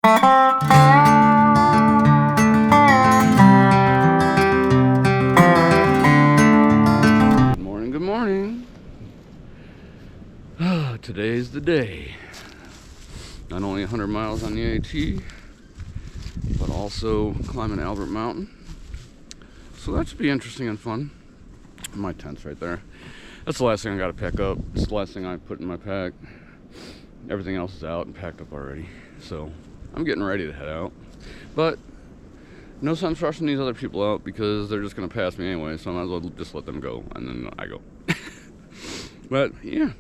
Good morning. Today's the day. Not only 100 miles on the AT, but also climbing Albert Mountain. So that should be interesting and fun. My tent's right there. That's the last thing I gotta pick up. It's the last thing I put in my pack. Everything else is out and packed up already. So I'm getting ready to head out. But no sense rushing these other people out because they're just gonna pass me anyway, so I might as well just let them go and then I go. But yeah.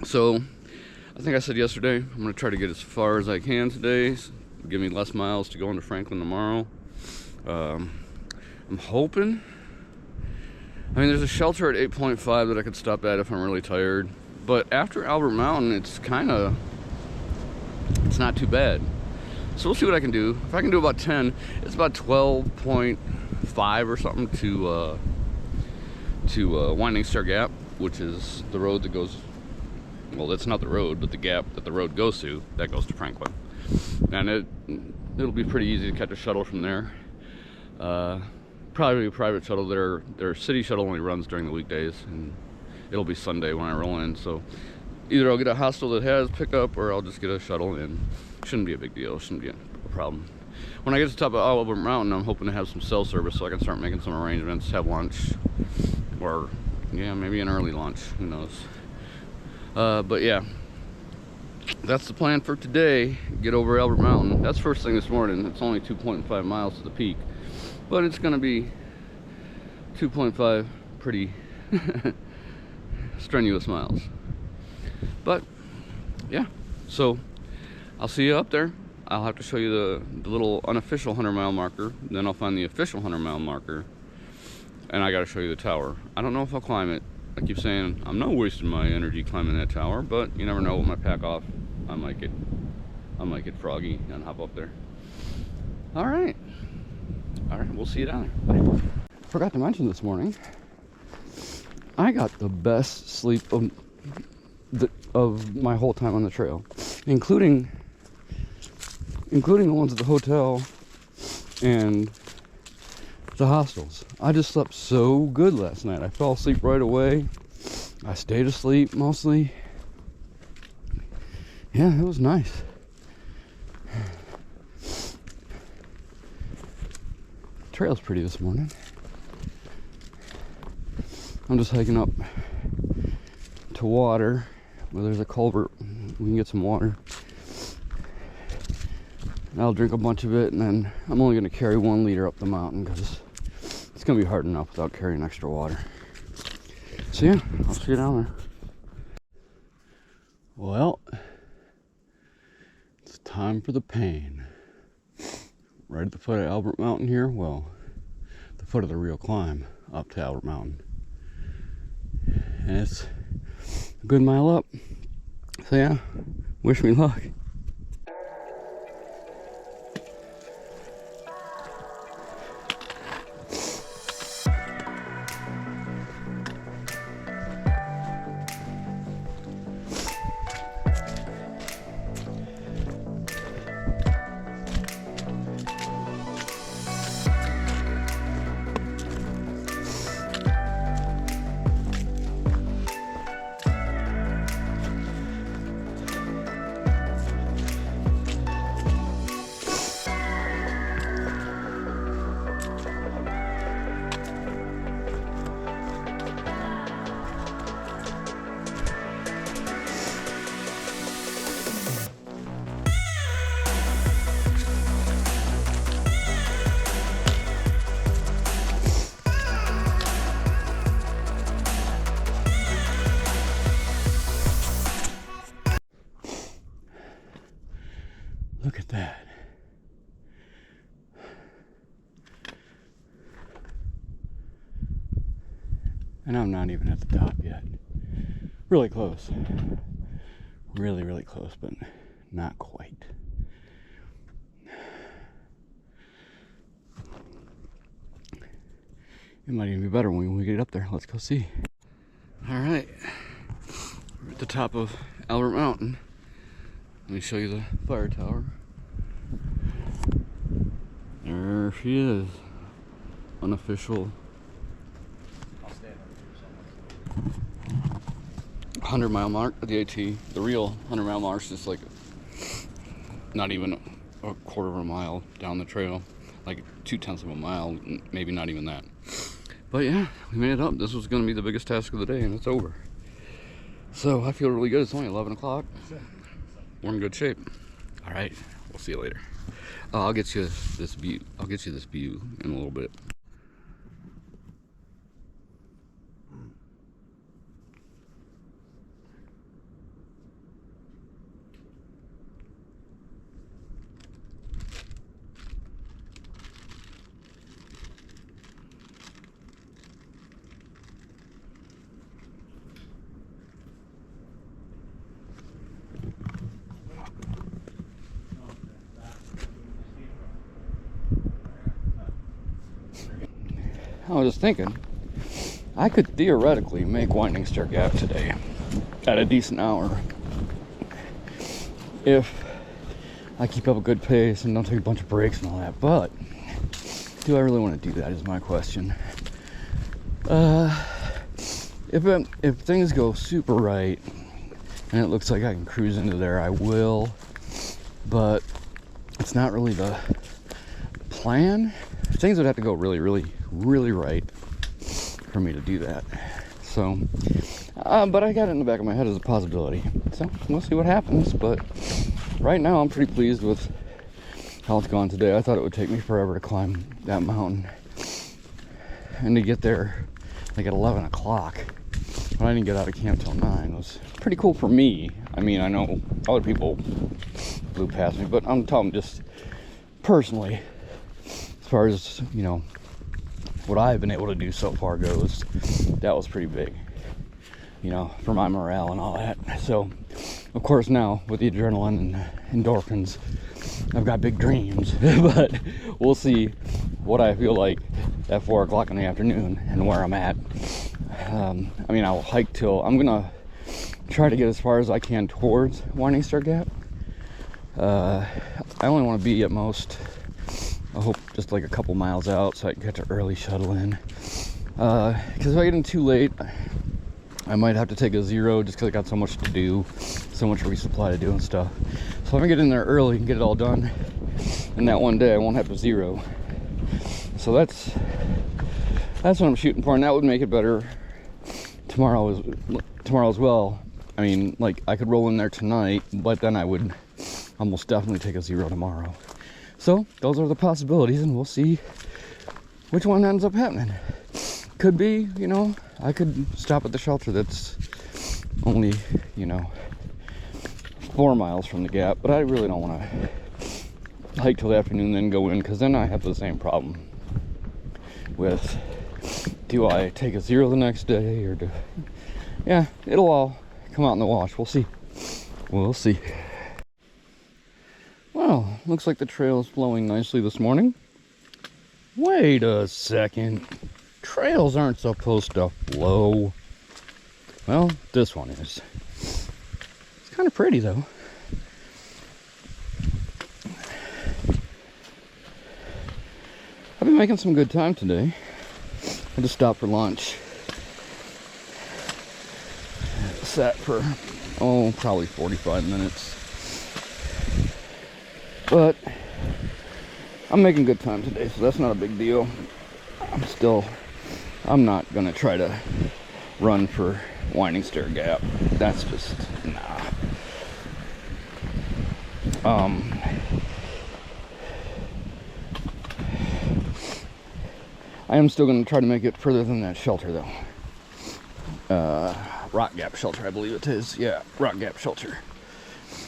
So I think I said yesterday, I'm gonna try to get as far as I can today. Give me less miles to go into Franklin tomorrow. I'm hoping. I mean, there's a shelter at 8.5 that I could stop at if I'm really tired. But after Albert Mountain, it's not too bad. So we'll see what I can do. If I can do about 10, it's about 12.5 or something to Winding Star Gap, which is the road that goes, well, that's not the road, but the gap that the road goes to, that goes to Franklin. And it'll be pretty easy to catch a shuttle from there. Probably a private shuttle. Their city shuttle only runs during the weekdays, and it'll be Sunday when I roll in. So either I'll get a hostel that has pickup, or I'll just get a shuttle in. Shouldn't be a big deal. Shouldn't be a problem. When I get to the top of Albert Mountain, I'm hoping to have some cell service so I can start making some arrangements, have lunch, or yeah, maybe an early lunch. Who knows? But yeah, that's the plan for today. Get over Albert Mountain. That's first thing this morning. It's only 2.5 miles to the peak, but it's gonna be 2.5 pretty strenuous miles. But yeah, so I'll see you up there. I'll have to show you the little unofficial 100-mile marker. Then I'll find the official 100-mile marker, and I gotta show you the tower. I don't know if I'll climb it. I keep saying I'm not wasting my energy climbing that tower, but you never know. With my pack off, I might get froggy and hop up there. All right, we'll see you down there. Bye. Forgot to mention this morning, I got the best sleep of my whole time on the trail, including the ones at the hotel and the hostels. I just slept so good last night. I fell asleep right away. I stayed asleep mostly. Yeah, it was nice. Trail's pretty this morning. I'm just hiking up to water where there's a culvert. We can get some water. I'll drink a bunch of it, and then I'm only going to carry 1 liter up the mountain because it's going to be hard enough without carrying extra water. So yeah, I'll see you down there. Well, it's time for the pain. Right at the foot of Albert Mountain here. Well, the foot of the real climb up to Albert Mountain. And it's a good mile up. So yeah, wish me luck. Look at that. And I'm not even at the top yet. Really close. Really, really close, but not quite. It might even be better when we get up there. Let's go see. All right. We're at the top of Albert Mountain. Let me show you the fire tower. There she is. Unofficial 100-mile mark of the AT. The real 100-mile mark is just like not even a quarter of a mile down the trail, like 0.2 of a mile, maybe not even that. But yeah, we made it up. This was going to be the biggest task of the day, and it's over. So I feel really good. It's only 11 o'clock. We're in good shape. All right, we'll see you later. I'll get you this view. I'll get you this view in a little bit. I was just thinking, I could theoretically make Winding Stair Gap today at a decent hour if I keep up a good pace and don't take a bunch of breaks and all that. But do I really want to do that is my question. If things go super right and it looks like I can cruise into there, I will. But it's not really the plan. Things would have to go really right for me to do that. So, but I got it in the back of my head as a possibility. So we'll see what happens. But right now, I'm pretty pleased with how it's gone today. I thought it would take me forever to climb that mountain and to get there like at 11 o'clock. But I didn't get out of camp till 9. It was pretty cool for me. I mean, I know other people blew past me, but I'm talking just personally, as far as, you know, what I've been able to do so far goes, that was pretty big, you know, for my morale and all that. So, of course, now with the adrenaline and endorphins, I've got big dreams, but we'll see what I feel like at 4 o'clock in the afternoon and where I'm at. I mean, I'll hike till, I'm gonna try to get as far as I can towards Winding Stair Gap. I only want to be at most, I hope, just like a couple miles out so I can catch an early shuttle in. Because if I get in too late, I might have to take a zero just because I got so much to do, so much resupply to do and stuff. So if I get in there early and get it all done, and that one day I won't have to zero. So that's what I'm shooting for, and that would make it better tomorrow as well. I mean, like, I could roll in there tonight, but then I would almost definitely take a zero tomorrow. So those are the possibilities, and we'll see which one ends up happening. Could be, you know, I could stop at the shelter that's only, you know, 4 miles from the gap, but I really don't want to hike till the afternoon then go in, because then I have the same problem with, do I take a zero the next day, or do, yeah, it'll all come out in the wash. We'll see. We'll see. Well, looks like the trail is flowing nicely this morning. Wait a second. Trails aren't supposed to flow. Well, this one is. It's kind of pretty, though. I've been making some good time today. I just stopped for lunch. Sat for, probably 45 minutes. But I'm making good time today, so that's not a big deal. I'm not gonna try to run for Winding Stair Gap. That's just, nah. I am still gonna try to make it further than that shelter, though. Rock Gap Shelter, I believe it is. Yeah, Rock Gap Shelter.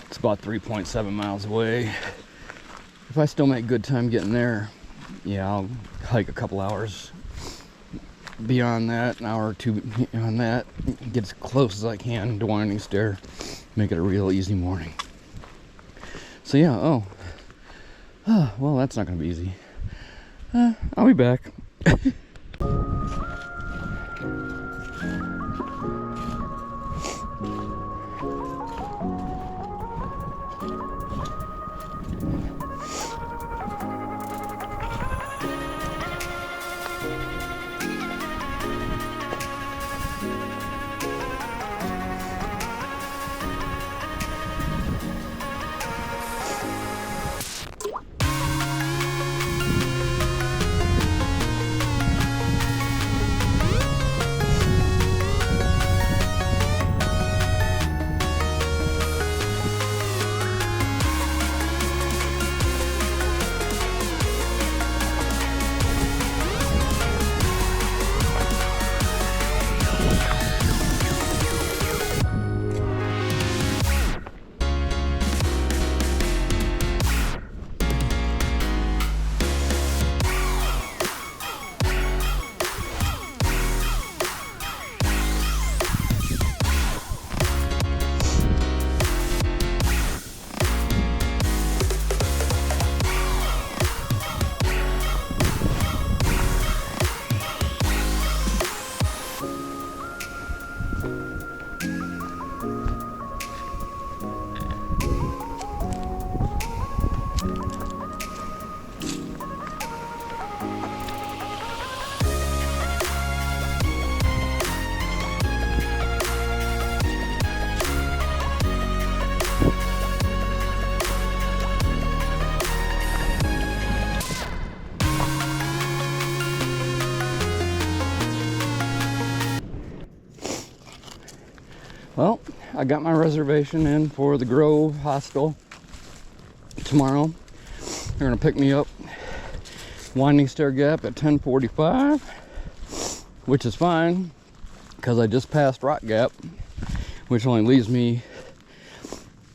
It's about 3.7 miles away. If I still make good time getting there, yeah, I'll hike a couple hours beyond that, an hour or two beyond that, get as close as I can to Winding Stair, make it a real easy morning. So yeah, well, that's not gonna be easy. I'll be back. I got my reservation in for the Grove Hostel tomorrow. They're gonna pick me up Winding Stair Gap at 10:45, which is fine because I just passed Rock Gap, which only leaves me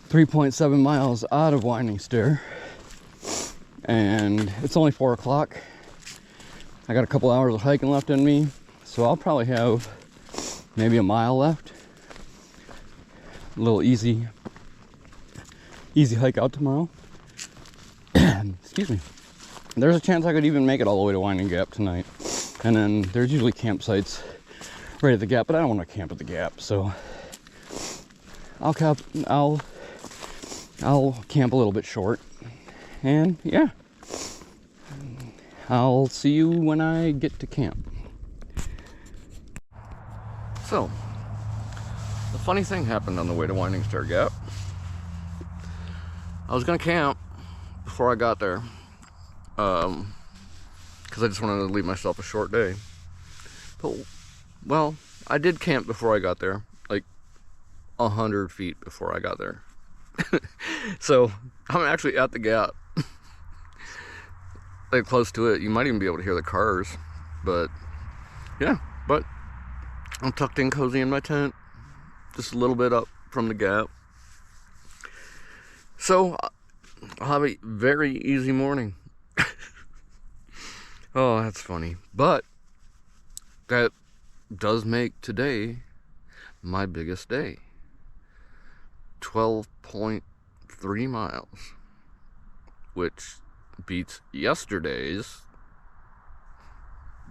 3.7 miles out of Winding Stair, and it's only 4 o'clock. I got a couple hours of hiking left in me, so I'll probably have maybe a mile left. A little easy hike out tomorrow. Excuse me. There's a chance I could even make it all the way to Winding Gap tonight. And then there's usually campsites right at the Gap, but I don't want to camp at the Gap, so I'll camp a little bit short. And yeah, I'll see you when I get to camp. So, the funny thing happened on the way to Winding Stair Gap. I was gonna camp before I got there, because I just wanted to leave myself a short day. But, well, I did camp before I got there, like 100 feet before I got there. So, I'm actually at the Gap, like close to it. You might even be able to hear the cars, but yeah, but I'm tucked in cozy in my tent, just a little bit up from the Gap. So, I'll have a very easy morning. Oh, that's funny. But that does make today my biggest day. 12.3 miles, which beats yesterday's,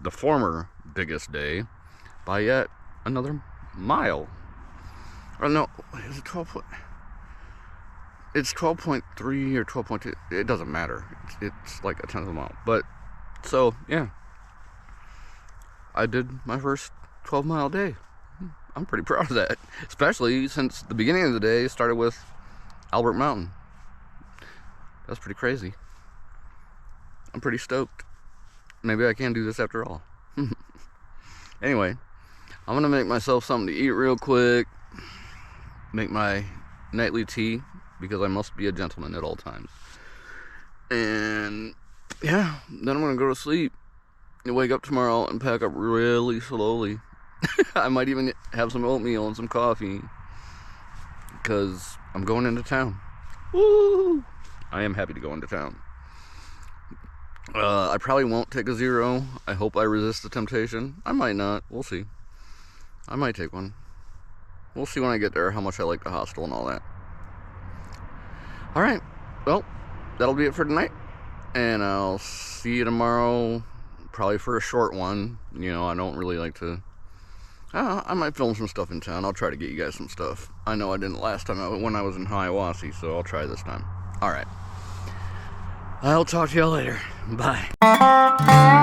the former biggest day, by yet another mile. Or no, is it 12? It's 12.3 or 12.2. It doesn't matter. It's like a tenth of a mile. But so yeah, I did my first 12-mile day. I'm pretty proud of that, especially since the beginning of the day started with Albert Mountain. That's pretty crazy. I'm pretty stoked. Maybe I can do this after all. Anyway, I'm gonna make myself something to eat real quick. Make my nightly tea, because I must be a gentleman at all times. And yeah, then I'm gonna go to sleep and wake up tomorrow and pack up really slowly. I might even have some oatmeal and some coffee, because I'm going into town. Woo! I am happy to go into town. I probably won't take a zero. I hope I resist the temptation. I might not. We'll see. I might take one. We'll see when I get there how much I like the hostel and all that. Alright, well, that'll be it for tonight. And I'll see you tomorrow, probably for a short one. You know, I don't really like to... I might film some stuff in town. I'll try to get you guys some stuff. I know I didn't last time when I was in Hiawassee, so I'll try this time. Alright. I'll talk to y'all later. Bye.